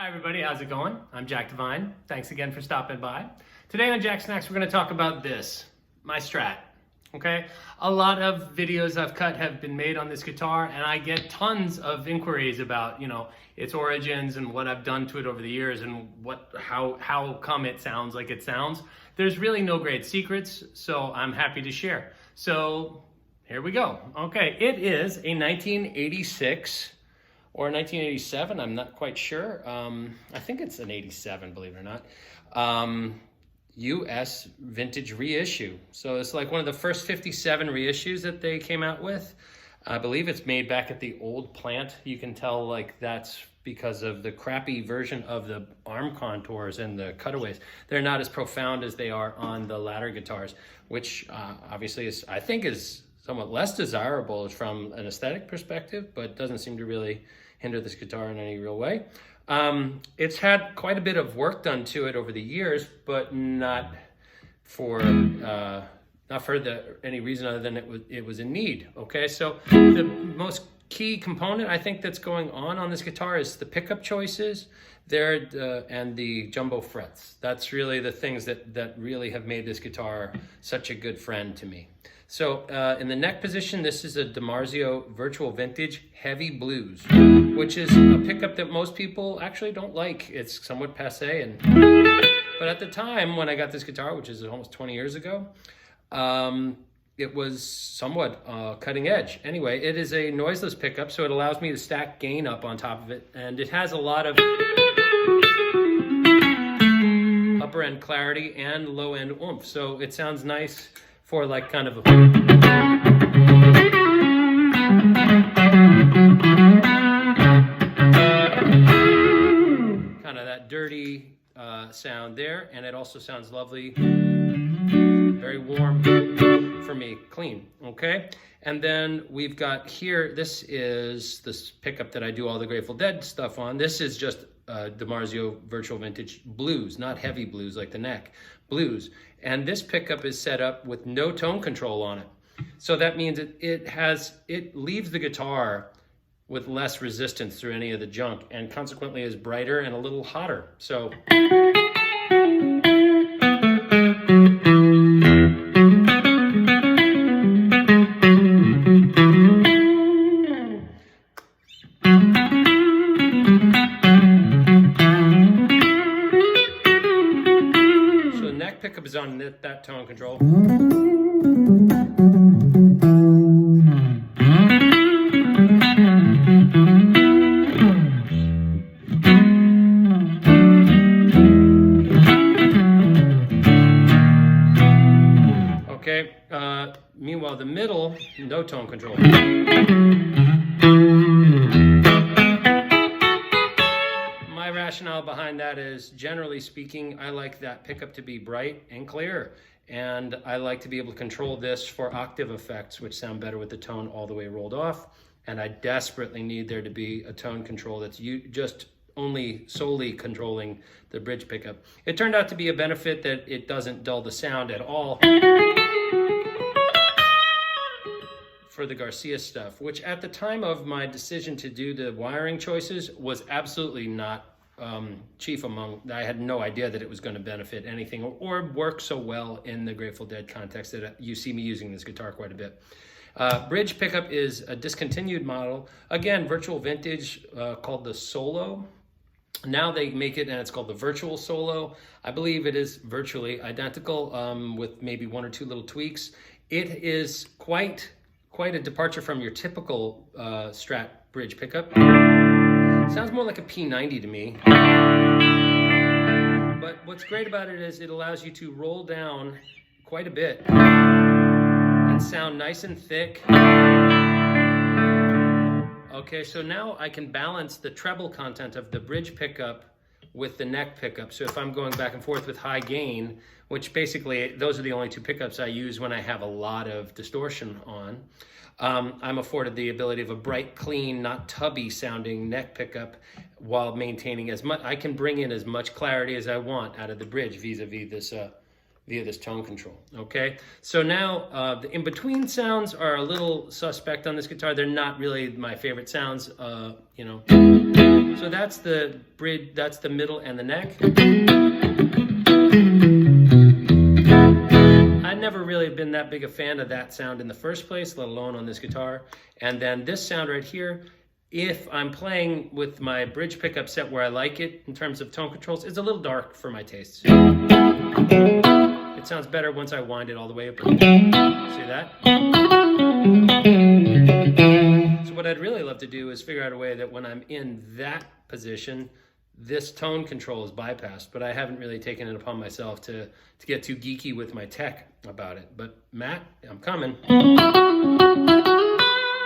Hi everybody, how's it going? I'm Jack Devine. Thanks again for stopping by. Today on Jacksnax, we're going to talk about this, my Strat. Okay, a lot of videos I've cut have been made on this guitar, and I get tons of inquiries about, its origins and what I've done to it over the years and how come it sounds like it sounds. There's really no great secrets, so I'm happy to share. So here we go. Okay, it is a 1986 or 1987, I'm not quite sure. I think it's an 87, believe it or not. US vintage reissue. So it's like one of the first 57 reissues that they came out with. I believe it's made back at the old plant. You can tell like that's because of the crappy version of the arm contours and the cutaways. They're not as profound as they are on the latter guitars, which obviously I think is somewhat less desirable from an aesthetic perspective, but doesn't seem to really hinder this guitar in any real way. It's had quite a bit of work done to it over the years, but not for any reason other than it was in need. Okay, so the most key component I think that's going on this guitar is the pickup choices there and the jumbo frets. That's really the things that really have made this guitar such a good friend to me. So in the neck position, this is a DiMarzio Virtual Vintage Heavy Blues, which is a pickup that most people actually don't like. It's somewhat passe, but at the time when I got this guitar, which is almost 20 years ago, it was somewhat cutting edge. Anyway, it is a noiseless pickup, so it allows me to stack gain up on top of it, and it has a lot of upper end clarity and low end oomph, so it sounds nice for like kind of a kind of that dirty sound there, and it also sounds lovely, very warm for me, clean. Okay, and then we've got here, this is this pickup that I do all the Grateful Dead stuff on. This is just DiMarzio Virtual Vintage Blues, not heavy blues like the neck, blues. And this pickup is set up with no tone control on it. So that means it leaves the guitar with less resistance through any of the junk, and consequently is brighter and a little hotter. So pickup is on that tone control. Okay, meanwhile the middle, no tone control. Rationale behind that is, generally speaking, I like that pickup to be bright and clear, and I like to be able to control this for octave effects, which sound better with the tone all the way rolled off, and I desperately need there to be a tone control that's just solely controlling the bridge pickup. It turned out to be a benefit that it doesn't dull the sound at all for the Garcia stuff, which at the time of my decision to do the wiring choices was absolutely not chief among. I had no idea that it was going to benefit anything or work so well in the Grateful Dead context that you see me using this guitar quite a bit. Bridge pickup is a discontinued model. Again, virtual vintage, called the Solo. Now they make it and it's called the Virtual Solo. I believe it is virtually identical with maybe one or two little tweaks. It is quite a departure from your typical Strat bridge pickup. Sounds more like a P90 to me. But what's great about it is it allows you to roll down quite a bit and sound nice and thick. Okay, so now I can balance the treble content of the bridge pickup with the neck pickup. So if I'm going back and forth with high gain, which basically those are the only two pickups I use when I have a lot of distortion on, I'm afforded the ability of a bright, clean, not tubby sounding neck pickup while maintaining as much. I can bring in as much clarity as I want out of the bridge vis-a-vis via this tone control, okay? So now the in-between sounds are a little suspect on this guitar. They're not really my favorite sounds, you know. So that's the bridge, that's the middle and the neck. I've never really been that big a fan of that sound in the first place, let alone on this guitar. And then this sound right here, if I'm playing with my bridge pickup set where I like it in terms of tone controls, it's a little dark for my tastes. It sounds better once I wind it all the way up. See that? So what I'd really love to do is figure out a way that when I'm in that position, this tone control is bypassed, but I haven't really taken it upon myself to get too geeky with my tech about it. But Matt, I'm coming.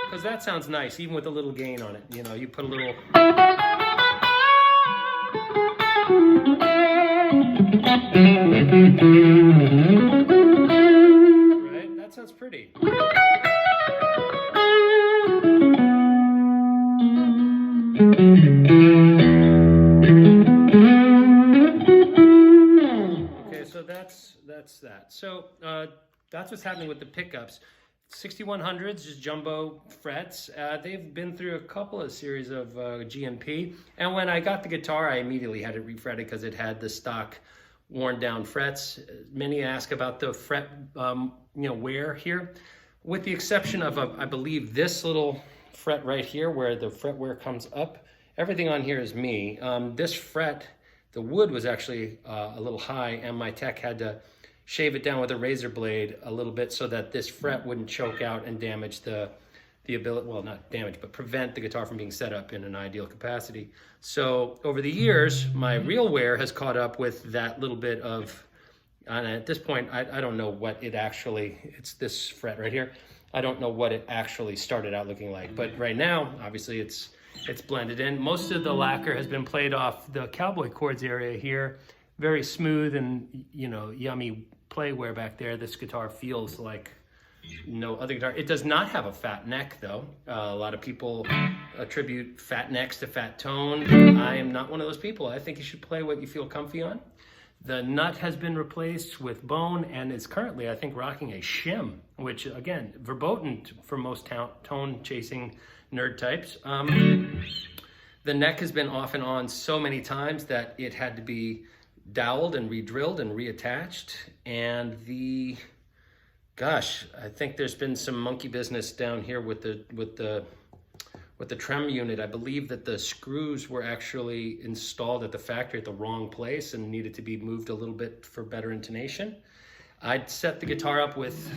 Because that sounds nice, even with a little gain on it. You know, you put a little... Right? That sounds pretty. Okay, so that's that. So that's what's happening with the pickups. 6100s, just jumbo frets. They've been through a couple of series of GMP, and when I got the guitar, I immediately had it refretted because it had the stock worn down frets. Many ask about the fret, wear here, with the exception of I believe this little fret right here where the fret wear comes up. Everything on here is me. This fret, the wood was actually a little high, and my tech had to shave it down with a razor blade a little bit so that this fret wouldn't choke out and damage the ability, well, not damage, but prevent the guitar from being set up in an ideal capacity. So over the years, my real wear has caught up with that little bit of, and at this point, I don't know what it actually, it's this fret right here. I don't know what it actually started out looking like, but right now, obviously it's blended in. Most of the lacquer has been played off the cowboy chords area here. Very smooth and, you know, yummy play wear back there. This guitar feels like no other guitar. It does not have a fat neck though. A lot of people attribute fat necks to fat tone. I am not one of those people. I think you should play what you feel comfy on. The nut has been replaced with bone and is currently, I think, rocking a shim, which again, verboten for most tone chasing nerd types. The neck has been off and on so many times that it had to be doweled and re-drilled and reattached. And I think there's been some monkey business down here with the trem unit. I believe that the screws were actually installed at the factory at the wrong place and needed to be moved a little bit for better intonation. I'd set the guitar up with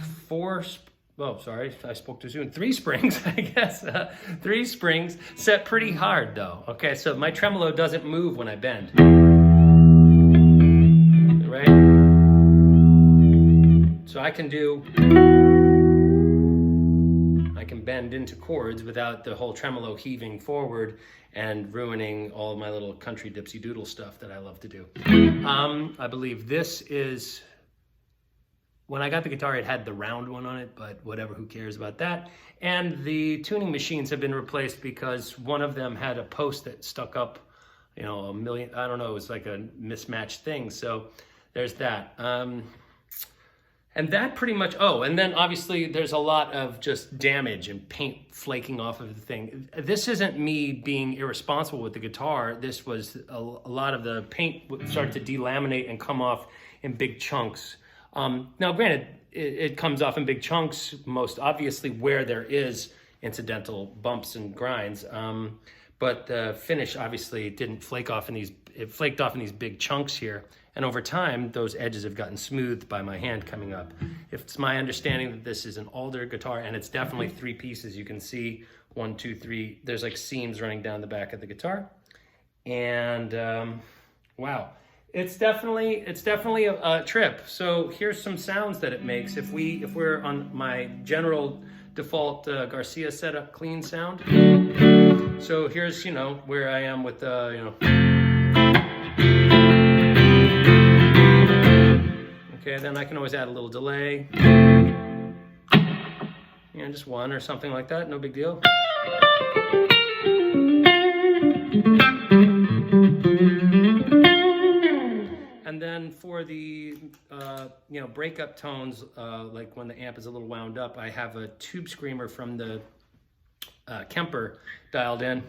I spoke too soon. 3 springs, I guess. 3 springs, set pretty hard though. Okay, so my tremolo doesn't move when I bend. Right? So I can bend into chords without the whole tremolo heaving forward and ruining all my little country dipsy doodle stuff that I love to do. I believe this is, when I got the guitar, it had the round one on it, but whatever, who cares about that? And the tuning machines have been replaced because one of them had a post that stuck up, you know, a million, I don't know, it was like a mismatched thing. So there's that. And that pretty much, and then obviously there's a lot of just damage and paint flaking off of the thing. This isn't me being irresponsible with the guitar. This was a lot of the paint would start to delaminate and come off in big chunks. Now granted, it comes off in big chunks, most obviously where there is incidental bumps and grinds. But the finish obviously didn't flake off it flaked off in these big chunks here. And over time, those edges have gotten smoothed by my hand coming up. If it's my understanding that this is an Alder guitar, and it's definitely 3 pieces, you can see 1, 2, 3, there's like seams running down the back of the guitar. And wow, it's definitely a trip. So here's some sounds that it makes. If we're on my general default Garcia setup clean sound. So here's, you know, where I am with Okay, then I can always add a little delay. Just 1 or something like that, no big deal. And then for the breakup tones, like when the amp is a little wound up, I have a tube screamer from the Kemper dialed in.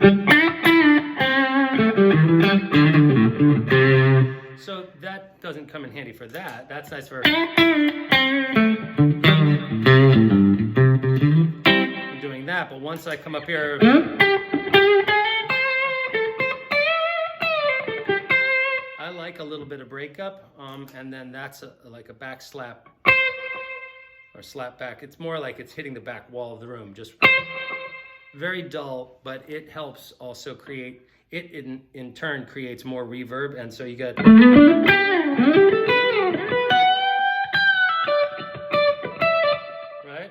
So that doesn't come in handy for that. That's nice for doing that. But once I come up here, I like a little bit of breakup, and then that's like a back slap or slap back. It's more like it's hitting the back wall of the room, just very dull, but it helps also create, it in turn creates more reverb, and so you get right?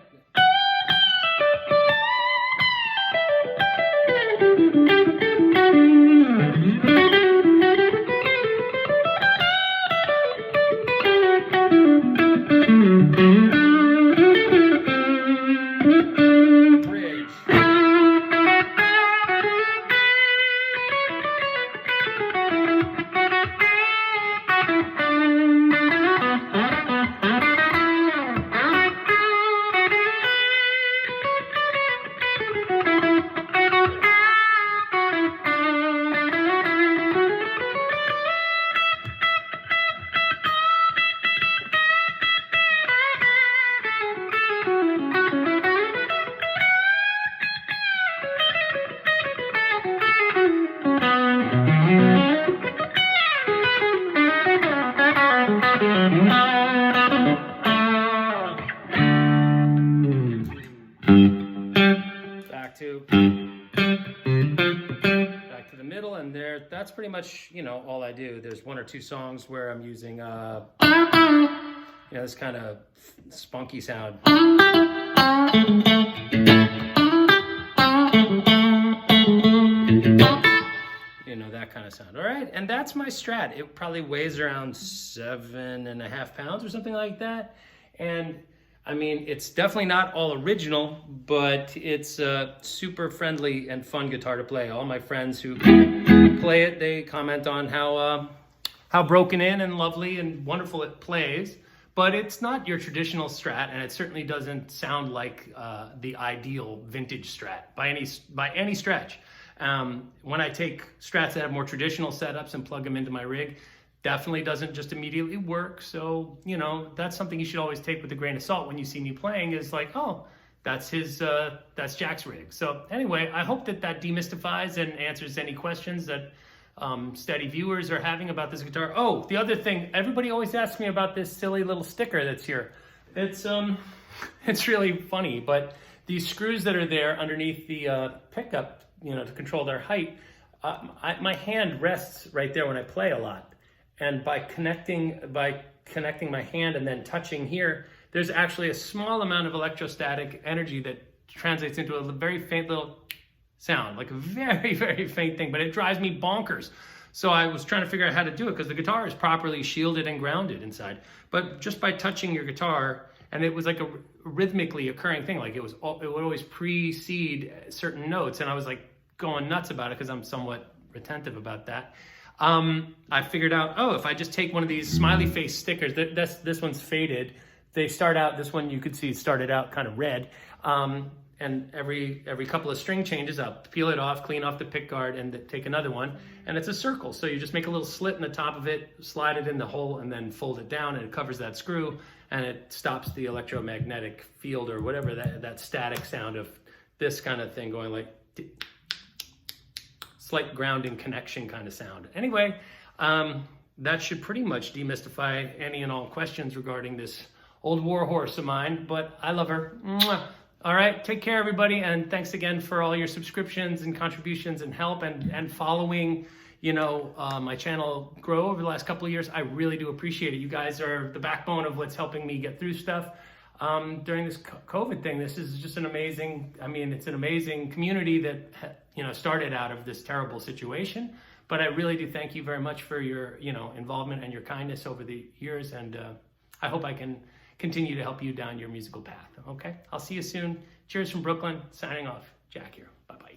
Back to the middle, and there, that's pretty much, all I do. There's one or two songs where I'm using, this kind of spunky sound. That kind of sound. All right, and that's my Strat. It probably weighs around 7.5 pounds or something like that. And I mean, it's definitely not all original, but it's a super friendly and fun guitar to play. All my friends who play it, they comment on how broken in and lovely and wonderful it plays. But it's not your traditional Strat, and it certainly doesn't sound like the ideal vintage Strat by any stretch. When I take Strats that have more traditional setups and plug them into my rig, definitely doesn't just immediately work. So, that's something you should always take with a grain of salt when you see me playing, is like, oh, that's Jack's rig. So anyway, I hope that demystifies and answers any questions that steady viewers are having about this guitar. Oh, the other thing, everybody always asks me about this silly little sticker that's here. It's really funny, but these screws that are there underneath the pickup, to control their height, my hand rests right there when I play a lot. And by connecting my hand and then touching here, there's actually a small amount of electrostatic energy that translates into a very faint little sound, like a very, very faint thing, but it drives me bonkers. So I was trying to figure out how to do it, because the guitar is properly shielded and grounded inside. But just by touching your guitar, and it was like a rhythmically occurring thing, like it would always precede certain notes, and I was like going nuts about it because I'm somewhat retentive about that. I figured out, if I just take one of these smiley face stickers, this one's faded. They start out, this one you could see started out kind of red. And every couple of string changes, I'll peel it off, clean off the pick guard, and take another one. And it's a circle. So you just make a little slit in the top of it, slide it in the hole, and then fold it down, and it covers that screw, and it stops the electromagnetic field or whatever, that static sound of this kind of thing going like slight grounding connection kind of sound. Anyway, that should pretty much demystify any and all questions regarding this old war horse of mine, but I love her. Mwah. All right, take care, everybody, and thanks again for all your subscriptions and contributions and help and following, my channel grow over the last couple of years. I really do appreciate it. You guys are the backbone of what's helping me get through stuff during this COVID thing. This is just it's an amazing community that, started out of this terrible situation. But I really do thank you very much for your, involvement and your kindness over the years. And I hope I can continue to help you down your musical path. Okay, I'll see you soon. Cheers from Brooklyn. Signing off. Jack here. Bye-bye.